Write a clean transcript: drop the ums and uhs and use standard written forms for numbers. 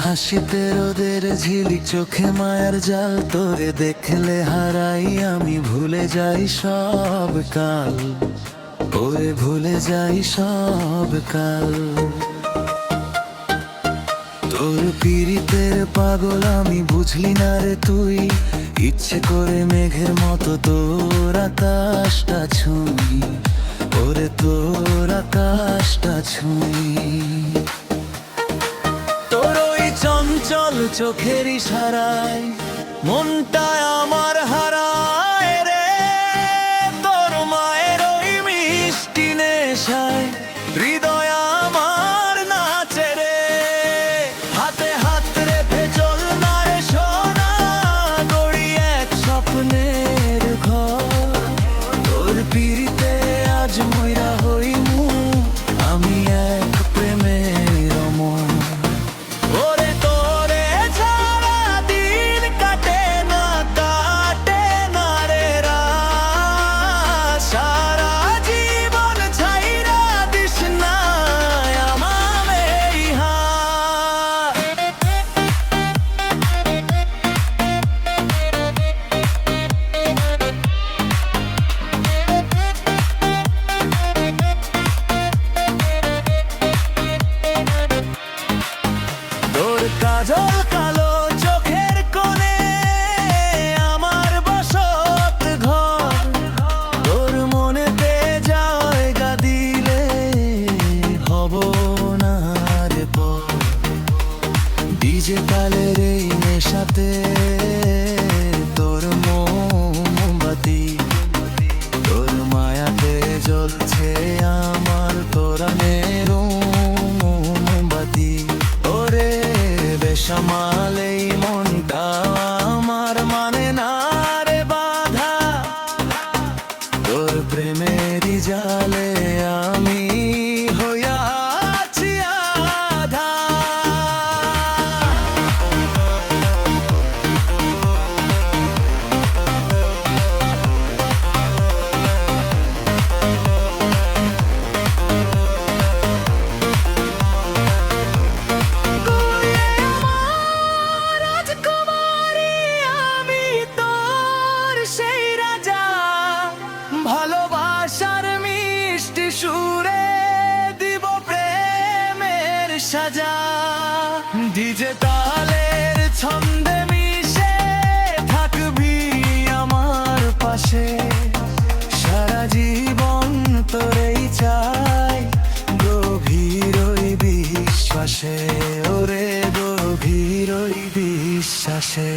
হাসিতে রোদের ঝিলিক চোখে মায়ার জাল, তোরে দেখলে হারাই আমি, ভুলে যাই সব কাল, ওরে ভুলে যাই সব কাল। তোর পীড়িতের পাগল আমি, বুঝলি না রে তুই, ইচ্ছে করে মেঘের মতো তোর আকাশটা ছুঁই, ওরে তোর আকাশটা ছুঁই। তোর ওই চঞ্চল চোখের ইশারায় মনটা আমার হারায় রে, তোর মায়ের ওই মিষ্টি নেশায় হৃদয় আমার নাচে রে। হাতে হাত রেখে চল না রে সোনা, গড়ি এক স্বপ্নের ঘর। তোর পিড়িতে আজ মইরা হইমু আমি এক প্রেমের অমর। ওরে তোরে ছাড়া দিন কাটে না, কাটে না রে রাত, সারা জীবন ছাইরা দিস না আমার এই হাত। তোর কাজল কালো চোখের কোণে আমার বসত ঘর, তোর মনেতে জায়গা দিলে হব না রে পর। ডিজে তালের এই নেশাতে তোর মোমবাতি, তোর মায়াতে জ্বলছে আমার তোরানের মোমবাতি। ওরে বেসামাল এই মনটা আমার, মানে না রে বাধা, তোর প্রেমেরই জালে আমি হইয়া আছি আধা। ভালোবাসার মিষ্টি সুরে দিব প্রেমের সাজা, ডিজে তালের ছন্দে মিশে থাকবি আমার পাশে। সারা জীবন তোরেই চাই গভীর ওই বিশ্বাসে, ওরে গভীর ওই বিশ্বাসে।